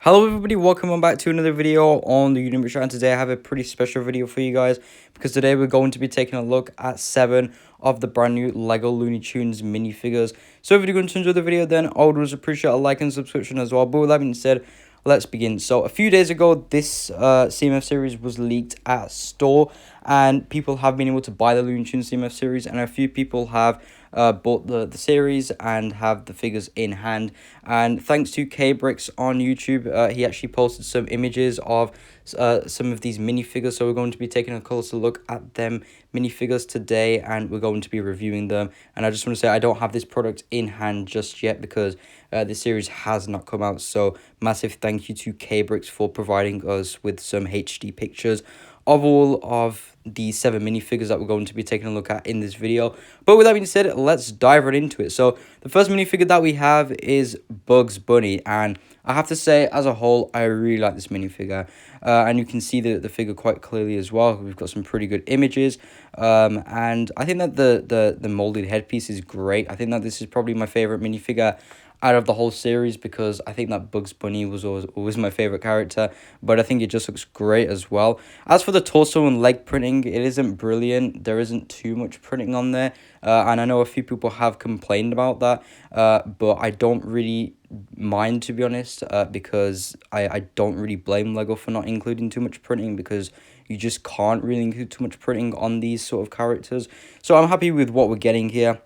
Hello everybody, welcome on back to another video on the Universe, and today I have a pretty special video for you guys because today we're going to be taking a look at 7 of the brand new Lego Looney Tunes minifigures. So if you're going to enjoy the video, then I would always appreciate a like and subscription as well. But with that being said, let's begin. So a few days ago, this CMF series was leaked at store, and people have been able to buy the Looney Tunes CMF series, and a few people have bought the series and have the figures in hand. And thanks to K-Bricks on YouTube, he actually posted some images of some of these minifigures, so we're going to be taking a closer look at them minifigures today, and we're going to be reviewing them. And I just want to say I don't have this product in hand just yet because this series has not come out, so massive thank you to K-Bricks for providing us with some HD pictures of all of the 7 minifigures that we're going to be taking a look at in this video. But with that being said, let's dive right into it. So the first minifigure that we have is Bugs Bunny, and I have to say, as a whole, I really like this minifigure. And you can see the figure quite clearly as well. We've got some pretty good images. And I think that the molded headpiece is great. I think that this is probably my favorite minifigure out of the whole series because I think that Bugs Bunny was always my favorite character, but I think it just looks great as well. As for the torso and leg printing, it isn't brilliant. There isn't too much printing on there, and I know a few people have complained about that, but I don't really mind, to be honest, because I don't really blame Lego for not including too much printing, because you just can't really include too much printing on these sort of characters. So I'm happy with what we're getting here.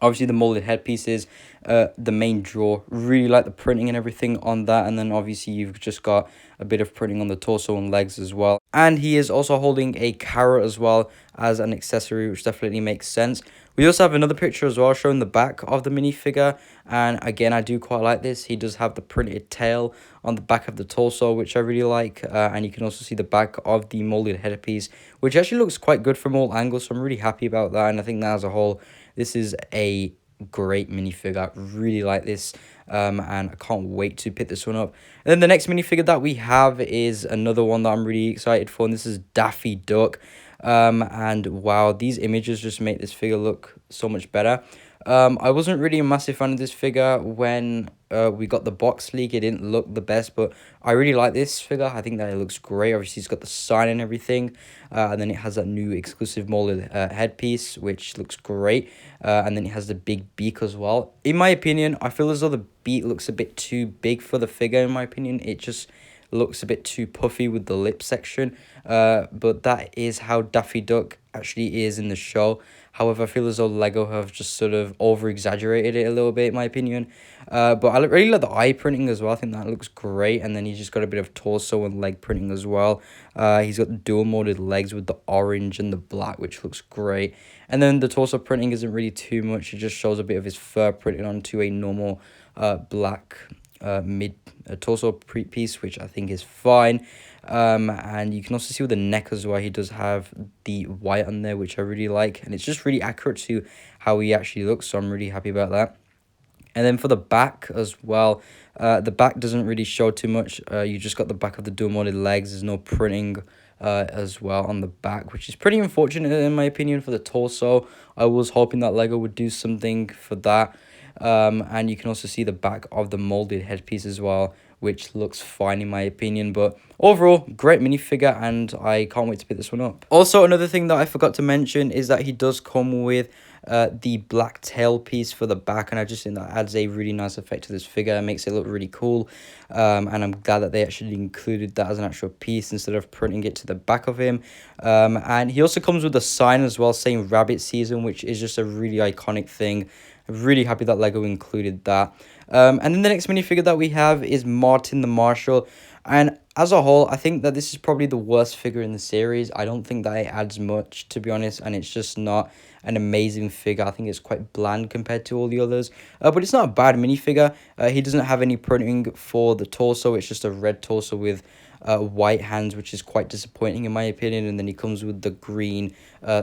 Obviously, the molded headpiece is the main draw. Really like the printing and everything on that. And then obviously you've just got a bit of printing on the torso and legs as well. And he is also holding a carrot as well as an accessory, which definitely makes sense. We also have another picture as well showing the back of the minifigure. And again, I do quite like this. He does have the printed tail on the back of the torso, which I really like. And you can also see the back of the molded headpiece, which actually looks quite good from all angles. So I'm really happy about that. And I think that as a whole, this is a great minifigure. I really like this, and I can't wait to pick this one up. And then the next minifigure that we have is another one that I'm really excited for, and this is Daffy Duck. And wow, these images just make this figure look so much better. I wasn't really a massive fan of this figure when we got the box leak. It didn't look the best, but I really like this figure. I think that it looks great. Obviously, it's got the sign and everything, and then it has that new exclusive molded headpiece, which looks great. And then it has the big beak as well. In my opinion, I feel as though the beak looks a bit too big for the figure. In my opinion, it just looks a bit too puffy with the lip section, but that is how Daffy Duck actually is in the show. However, I feel as though Lego have just sort of over-exaggerated it a little bit, in my opinion. But I really like the eye printing as well. I think that looks great. And then he's just got a bit of torso and leg printing as well. He's got the dual molded legs with the orange and the black, which looks great. And then the torso printing isn't really too much. It just shows a bit of his fur printing onto a normal black mid torso piece, which I think is fine. And you can also see with the neck as well, he does have the white on there, which I really like, and it's just really accurate to how he actually looks, so I'm really happy about that. And then for the back as well, the back doesn't really show too much. You just got the back of the dual molded legs. There's no printing as well on the back, which is pretty unfortunate in my opinion for the torso. I was hoping that Lego would do something for that. And you can also see the back of the molded headpiece as well, which looks fine in my opinion. But overall, great minifigure, and I can't wait to pick this one up. Also, another thing that I forgot to mention is that he does come with the black tail piece for the back, and I just think that adds a really nice effect to this figure. It makes it look really cool, and I'm glad that they actually included that as an actual piece instead of printing it to the back of him. And he also comes with a sign as well saying Rabbit Season, which is just a really iconic thing. I'm really happy that Lego included that. And then the next minifigure that we have is Martin the Marshal. And as a whole, I think that this is probably the worst figure in the series. I don't think that it adds much, to be honest, and it's just not an amazing figure. I think it's quite bland compared to all the others. But it's not a bad minifigure. He doesn't have any printing for the torso. It's just a red torso with white hands, which is quite disappointing in my opinion. And then he comes with the green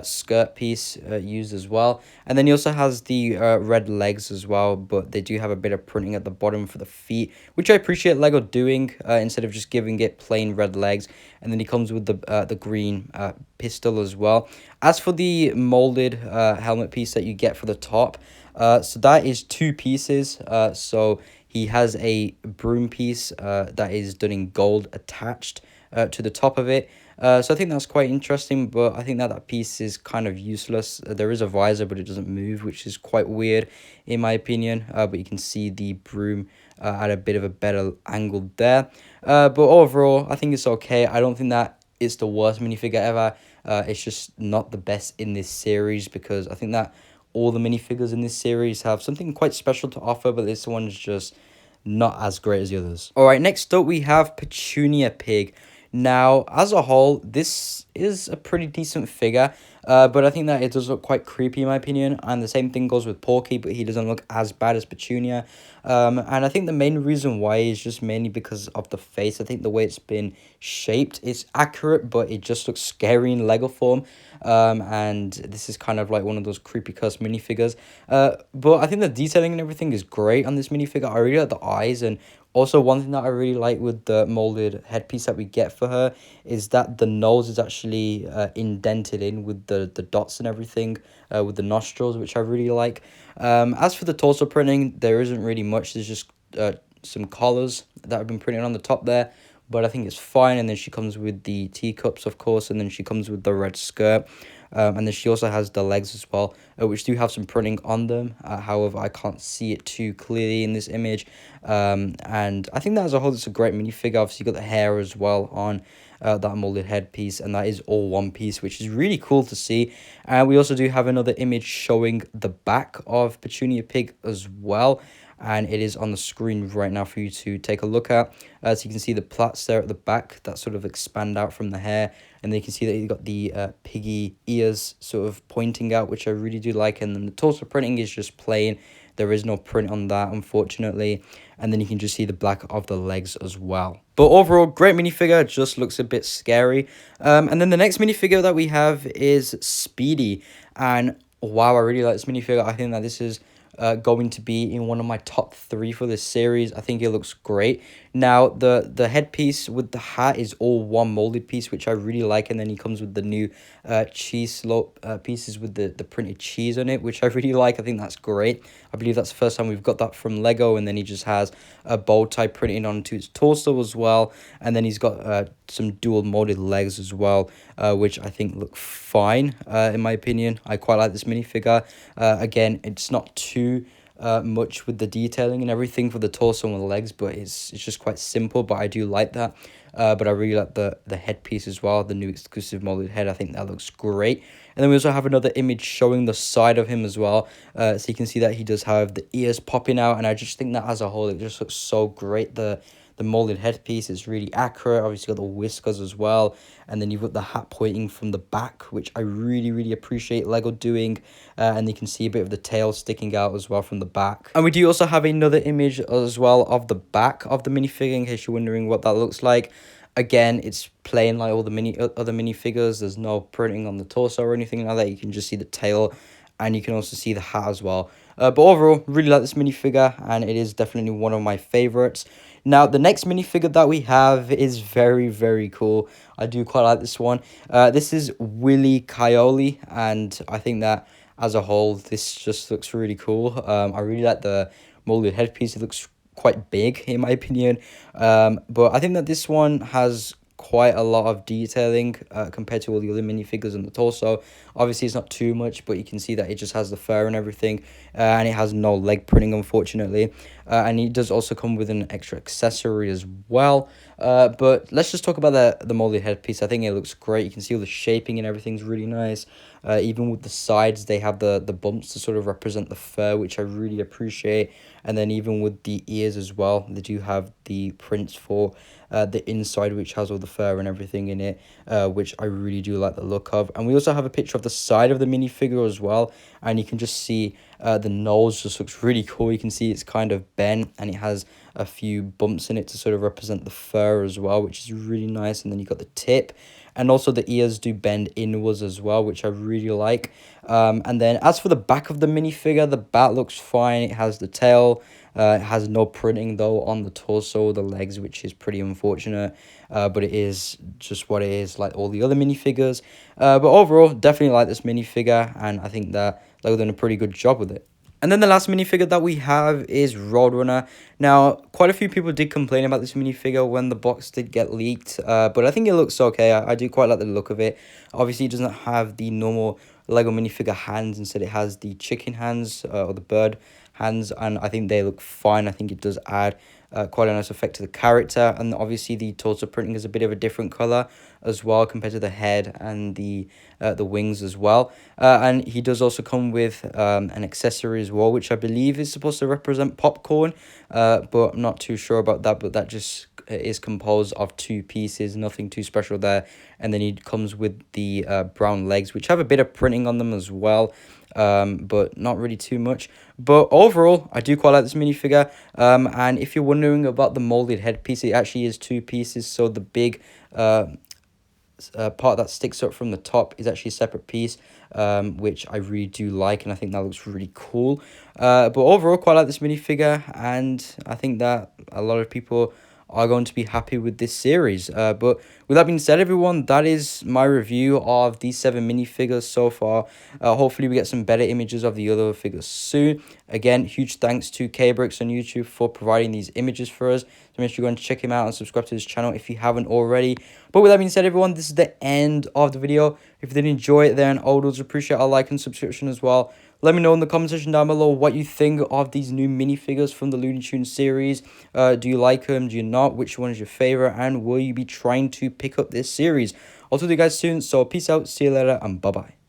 skirt piece used as well, and then he also has the red legs as well, but they do have a bit of printing at the bottom for the feet, which I appreciate Lego doing instead of just giving it plain red legs. And then he comes with the green pistol as well. As for the molded helmet piece that you get for the top, so that is 2 pieces. So he has a broom piece that is done in gold attached to the top of it. So I think that's quite interesting, but I think that that piece is kind of useless. There is a visor, but it doesn't move, which is quite weird in my opinion. But you can see the broom at a bit of a better angle there. But overall, I think it's okay. I don't think that it's the worst minifigure ever. It's just not the best in this series, because I think that all the minifigures in this series have something quite special to offer, but this one's just not as great as the others. All right, next up we have Petunia Pig. Now, as a whole, this is a pretty decent figure, but I think that it does look quite creepy in my opinion, and the same thing goes with Porky, but he doesn't look as bad as Petunia. And I think the main reason why is just mainly because of the face. I think the way it's been shaped is accurate, but it just looks scary in Lego form. And this is kind of like one of those creepy cursed minifigures. But I think the detailing and everything is great on this minifigure. I really like the eyes, and also, one thing that I really like with the molded headpiece that we get for her is that the nose is actually indented in with the dots and everything, with the nostrils, which I really like. As for the torso printing, there isn't really much. There's just some collars that have been printed on the top there, but I think it's fine. And then she comes with the teacups, of course, and then she comes with the red skirt. And then she also has the legs as well, which do have some printing on them. However, I can't see it too clearly in this image. And I think that as a whole, it's a great minifigure. Obviously, you got the hair as well on that molded headpiece, and that is all one piece, which is really cool to see. And we also do have another image showing the back of Petunia Pig as well, and it is on the screen right now for you to take a look at. So you can see the plaits there at the back that sort of expand out from the hair, and then you can see that you've got the piggy ears sort of pointing out, which I really do like. And then the torso printing is just plain. There is no print on that, unfortunately. And then you can just see the black of the legs as well. But overall, great minifigure, just looks a bit scary. And then the next minifigure that we have is Speedy. And wow, I really like this minifigure. I think that this is going to be in one of my top 3 for this series. I think it looks great. Now, the headpiece with the hat is all one molded piece, which I really like. And then he comes with the new cheese slope pieces with the printed cheese on it, which I really like. I think that's great. I believe that's the first time we've got that from Lego. And then he just has a bow tie printed onto his torso as well. And then he's got some dual molded legs as well, which I think look fine, in my opinion. I quite like this minifigure. Again, it's not too much with the detailing and everything for the torso and the legs, but it's just quite simple, but I do like that. But I really like the headpiece as well, the new exclusive molded head. I think that looks great. And then we also have another image showing the side of him as well, so you can see that he does have the ears popping out, and I just think that as a whole it just looks so great. The molded headpiece is really accurate. Obviously, got the whiskers as well, and then you've got the hat pointing from the back, which I really appreciate Lego doing. And you can see a bit of the tail sticking out as well from the back. And we do also have another image as well of the back of the minifigure, in case you're wondering what that looks like. Again, it's plain like all the other minifigures. There's no printing on the torso or anything like that. You can just see the tail, and you can also see the hat as well. But overall, really like this minifigure, and it is definitely one of my favorites. Now, the next minifigure that we have is very cool. I do quite like this one. This is Willy Choi, and I think that as a whole, this just looks really cool. I really like the molded headpiece. It looks quite big, in my opinion. But I think that this one has quite a lot of detailing compared to all the other minifigures on the torso. Obviously, it's not too much, but you can see that it just has the fur and everything, and it has no leg printing, unfortunately. And it does also come with an extra accessory as well. But let's just talk about the molded headpiece. I think it looks great. You can see all the shaping and everything's really nice. Even with the sides, they have the bumps to sort of represent the fur, which I really appreciate. And then even with the ears as well, they do have the prints for the inside, which has all the fur and everything in it, which I really do like the look of. And we also have a picture of the side of the minifigure as well, and you can just see the nose just looks really cool. You can see it's kind of bent, and it has a few bumps in it to sort of represent the fur as well, which is really nice. And then you got the tip, and also the ears do bend inwards as well, which I really like. And then as for the back of the minifigure, the back looks fine. It has the tail. It has no printing though on the torso or the legs, which is pretty unfortunate. But it is just what it is, like all the other minifigures. But overall, definitely like this minifigure, and I think that they've done a pretty good job with it. And then the last minifigure that we have is Roadrunner. Now, quite a few people did complain about this minifigure when the box did get leaked, but I think it looks okay. I do quite like the look of it. Obviously, it doesn't have the normal Lego minifigure hands. Instead, it has the chicken hands or the bird hands, and I think they look fine. I think it does add quite a nice effect to the character, and obviously the torso printing is a bit of a different color as well compared to the head and the wings as well. And he does also come with an accessory as well, which I believe is supposed to represent popcorn, but I'm not too sure about that. But that just is composed of 2 pieces, nothing too special there. And then he comes with the brown legs, which have a bit of printing on them as well, but not really too much. But overall, I do quite like this minifigure. And if you're wondering about the molded headpiece, it actually is 2 pieces. So the big part that sticks up from the top is actually a separate piece, which I really do like, and I think that looks really cool. But overall, quite like this minifigure, and I think that a lot of people are going to be happy with this series. But with that being said, everyone, that is my review of these 7 minifigures so far. Hopefully we get some better images of the other figures soon. Again, huge thanks to K-Bricks on YouTube for providing these images for us. So make sure you go and check him out and subscribe to his channel if you haven't already. But with that being said, everyone, this is the end of the video. If you did enjoy it, then I would also appreciate a like and subscription as well. Let me know in the comment section down below what you think of these new minifigures from the Looney Tunes series. Do you like them? Do you not? Which one is your favorite? And will you be trying to pick up this series? I'll talk to you guys soon. So peace out. See you later. And bye-bye.